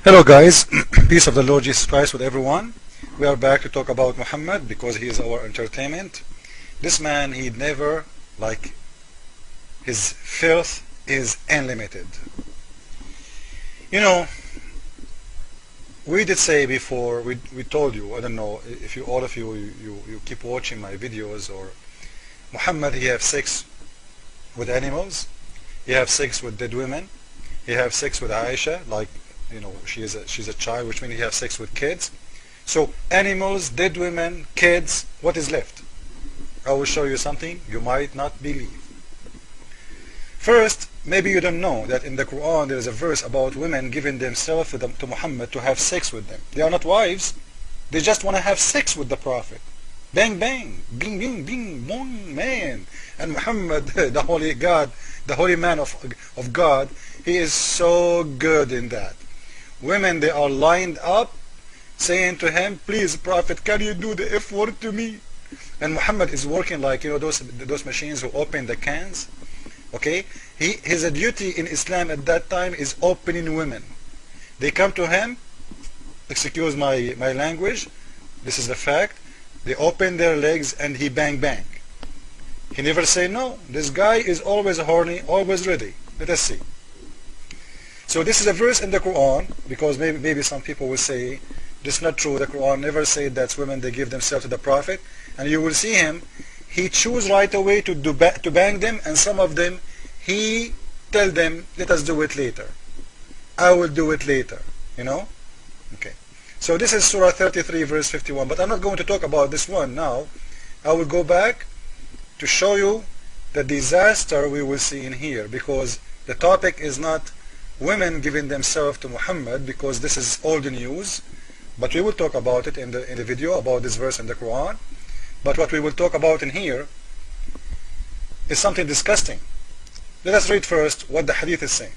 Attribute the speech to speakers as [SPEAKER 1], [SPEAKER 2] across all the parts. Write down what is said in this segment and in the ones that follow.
[SPEAKER 1] Hello guys, peace of the Lord Jesus Christ with everyone. We are back to talk about Muhammad because he is our entertainment. This man, he never, like, his filth is unlimited. You know, we did say before, we told you, I don't know if you all of you keep watching my videos, or Muhammad, he have sex with animals, he have sex with dead women, he have sex with Aisha, like, you know, she's a child, which means he have sex with kids. So animals, dead women, kids, what is left? I will show you something you might not believe. First, maybe you don't know that in the Quran there is a verse about women giving themselves to Muhammad to have sex with them. They are not wives, they just want to have sex with the Prophet. Bang bang, bing bing bing, bong, man. And Muhammad, the holy God, the holy man of God, he is so good in that. Women, they are lined up saying to him, please Prophet, can you do the F word to me? And Muhammad is working like, you know, those machines who open the cans. Okay, his duty in Islam at that time is opening women. They come to him, excuse my language, this is the fact, they open their legs and he bang bang. He never say no. This guy is always horny, always ready. Let us see. So this is a verse in the Quran, because maybe some people will say this is not true. The Quran never said that women, they give themselves to the Prophet. And you will see him, he choose right away to bang them, and some of them he tell them, let us do it later. I will do it later. You know? Okay. So this is Surah 33 verse 51. But I'm not going to talk about this one now. I will go back to show you the disaster we will see in here, because the topic is not women giving themselves to Muhammad, because this is old news, but we will talk about it in the video about this verse in the Quran. But what we will talk about in here is something disgusting. Let us read first what the hadith is saying.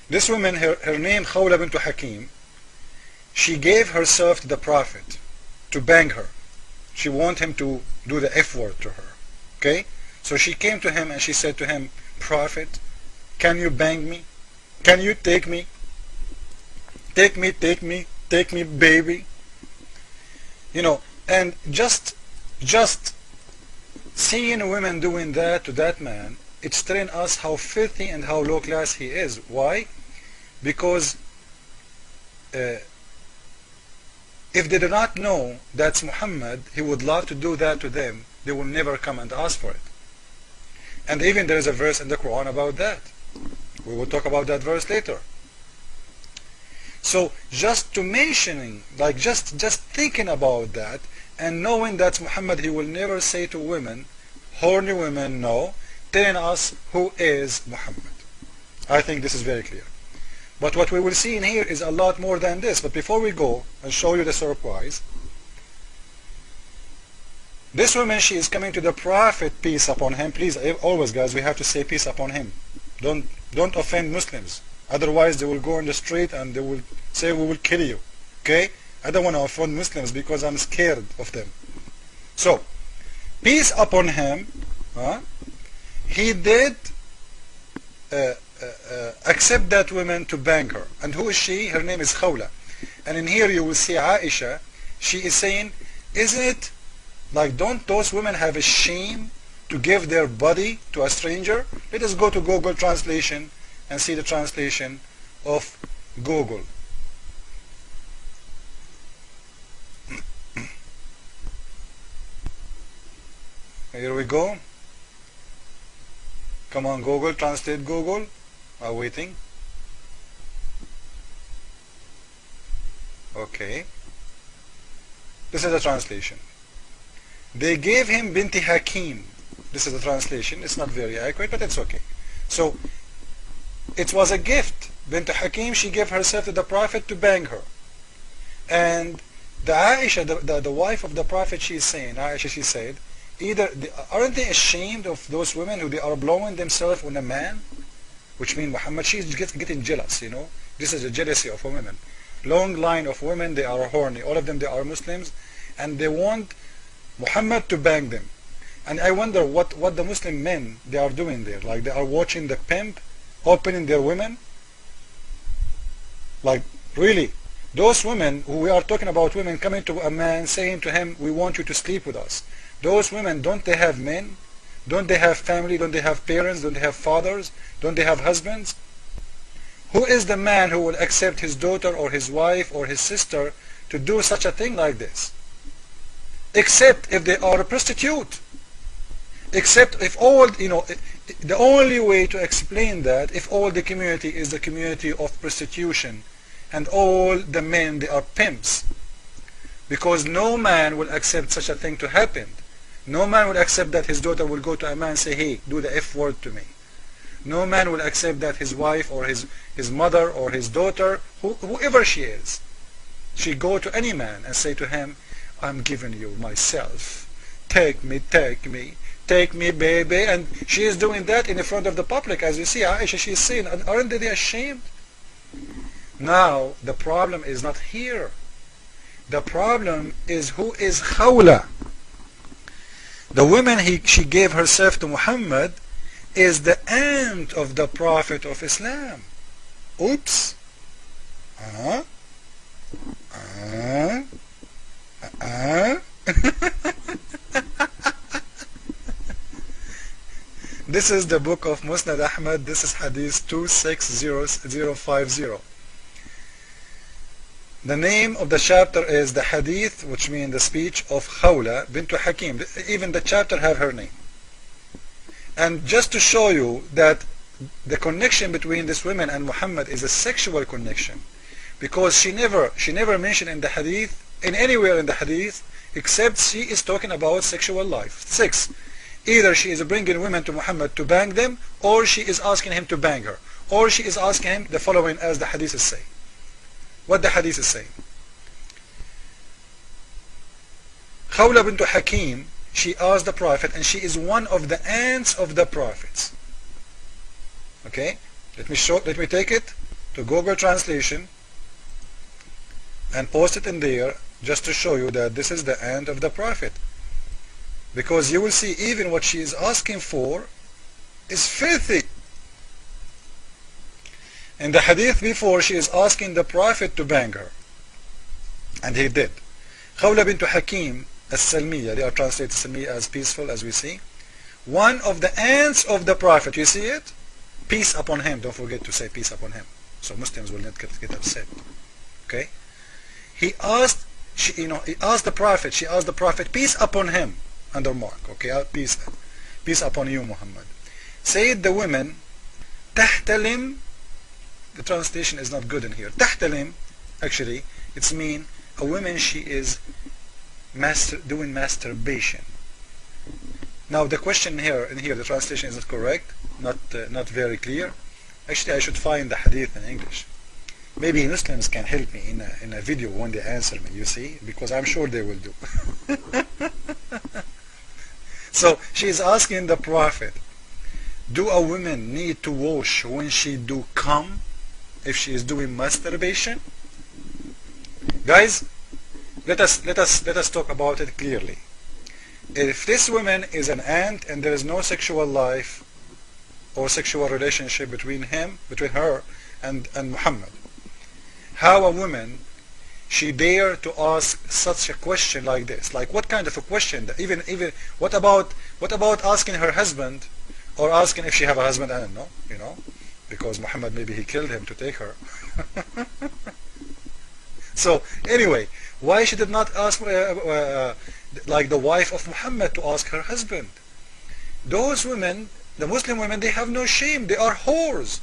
[SPEAKER 1] This woman, her name Khawla bint Hakim, she gave herself to the Prophet to bang her. She wanted him to do the F word to her. Okay? So she came to him and she said to him, Prophet, can you bang me? Can you take me? Take me, take me, take me, baby. You know, and just seeing women doing that to that man, it's telling us how filthy and how low class he is. Why? Because if they do not know that's Muhammad, he would love to do that to them, they will never come and ask for it. And even there is a verse in the Quran about that. We will talk about that verse later. So just to mentioning, like just thinking about that and knowing that Muhammad, he will never say to women, horny women, no, telling us who is Muhammad. I think this is very clear. But what we will see in here is a lot more than this. But before we go and show you the surprise, this woman, she is coming to the Prophet, peace upon him. Please, always guys, we have to say peace upon him. Don't offend Muslims. Otherwise they will go on the street and they will say we will kill you. Okay? I don't want to offend Muslims because I'm scared of them. So, peace upon him, he did accept that woman to bang her. And who is she? Her name is Khawla. And in here you will see Aisha. She is saying, isn't it like, don't those women have a shame to give their body to a stranger? Let us go to Google Translation and see the translation of Google. Here we go. Come on Google, translate Google. I'm waiting. Okay. This is the translation. They gave him Binti Hakim. This is the translation. It's not very accurate, but it's okay. So, it was a gift. Bint Hakim, she gave herself to the Prophet to bang her. And the Aisha, the wife of the Prophet, she is saying, Aisha, she said, aren't they ashamed of those women who they are blowing themselves on a man? Which means Muhammad, she's getting jealous, you know. This is a jealousy of women. Long line of women, they are horny. All of them, they are Muslims. And they want Muhammad to bang them. And I wonder what the Muslim men, they are doing there. Like they are watching the pimp opening their women. Like, really, those women who we are talking about, women coming to a man saying to him, we want you to sleep with us. Those women, don't they have men? Don't they have family? Don't they have parents? Don't they have fathers? Don't they have husbands? Who is the man who will accept his daughter or his wife or his sister to do such a thing like this? Except if they are a prostitute. Except if all, the only way to explain that, if all the community is the community of prostitution and all the men, they are pimps. Because no man will accept such a thing to happen. No man will accept that his daughter will go to a man and say, hey, do the F word to me. No man will accept that his wife or his mother or his daughter, whoever she is, she go to any man and say to him, I'm giving you myself. Take me, take me. Take me, baby. And she is doing that in the front of the public. As you see, Aisha, she is saying, aren't they ashamed? Now, the problem is not here. The problem is who is Khawla. The woman she gave herself to Muhammad is the aunt of the Prophet of Islam. Oops. This is the book of Musnad Ahmad. This is Hadith 260050. The name of the chapter is the Hadith, which means the speech of Khawla bint Hakim. Even the chapter have her name. And just to show you that the connection between this woman and Muhammad is a sexual connection, because she never mentioned in the Hadith, in anywhere in the Hadith, except she is talking about sexual life, sex. Either she is bringing women to Muhammad to bang them, or she is asking him to bang her, or she is asking him the following, as the Hadith is saying. What the Hadith is saying: Khawla bint Hakim, she asked the Prophet, and she is one of the aunts of the Prophets. Okay, let me take it to Google Translation and post it in there, just to show you that this is the aunt of the Prophet. Because you will see even what she is asking for is filthy. In the Hadith before, she is asking the Prophet to bang her, and he did. Khawla bint Hakim as-Salmiya, they are translated Salmiya as peaceful, as we see. One of the aunts of the Prophet, you see it? Peace upon him. Don't forget to say peace upon him, so Muslims will not get upset. Okay? He asked the Prophet, she asked the Prophet, peace upon him, under mark, okay? Peace upon you, Muhammad. Said the women, tahtalim. The translation is not good in here. Tahtalim, actually, it's mean a woman, she is doing masturbation. Now the question here, the translation is not correct, not very clear. Actually, I should find the Hadith in English. Maybe Muslims can help me in a video when they answer me, you see, because I'm sure they will do. So she is asking the Prophet, do a woman need to wash when she do come, if she is doing masturbation? Guys, let us talk about it clearly. If this woman is an aunt and there is no sexual life or sexual relationship between her and Muhammad, how a woman she dare to ask such a question like this? Like, what kind of a question? Even what about asking her husband, or asking if she have a husband? I don't know, because Muhammad, maybe he killed him to take her. So anyway, why she did not ask like the wife of Muhammad to ask her husband? Those women, the Muslim women, they have no shame. They are whores.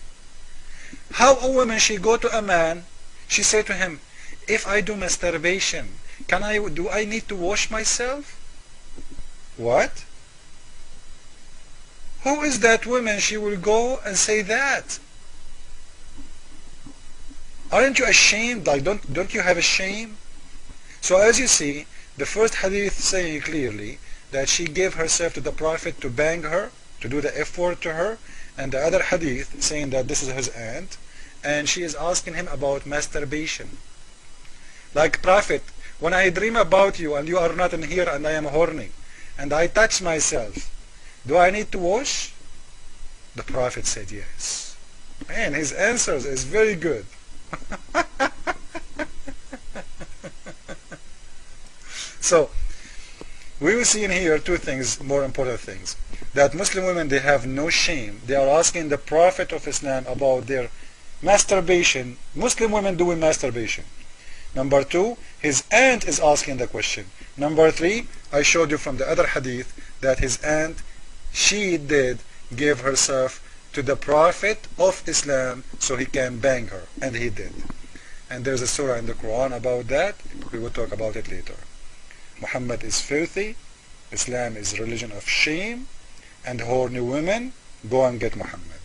[SPEAKER 1] How a woman, she go to a man, she say to him, if I do masturbation, do I need to wash myself? What? Who is that woman? She will go and say that. Aren't you ashamed? Like, don't you have a shame? So as you see, the first hadith saying clearly that she gave herself to the Prophet to bang her, to do the F word to her, and the other hadith saying that this is his aunt, and she is asking him about masturbation. Like, Prophet, when I dream about you and you are not in here and I am horny and I touch myself, do I need to wash? The Prophet said yes. Man, his answers is very good. So we will see in here two things, more important things. That Muslim women, they have no shame. They are asking the Prophet of Islam about their masturbation. Muslim women doing masturbation. Number two, his aunt is asking the question. Number three, I showed you from the other hadith that his aunt, she did give herself to the Prophet of Islam so he can bang her, and he did. And there's a surah in the Quran about that. We will talk about it later. Muhammad is filthy, Islam is religion of shame, and horny women, go and get Muhammad.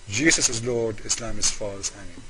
[SPEAKER 1] Jesus is Lord, Islam is false. Amen.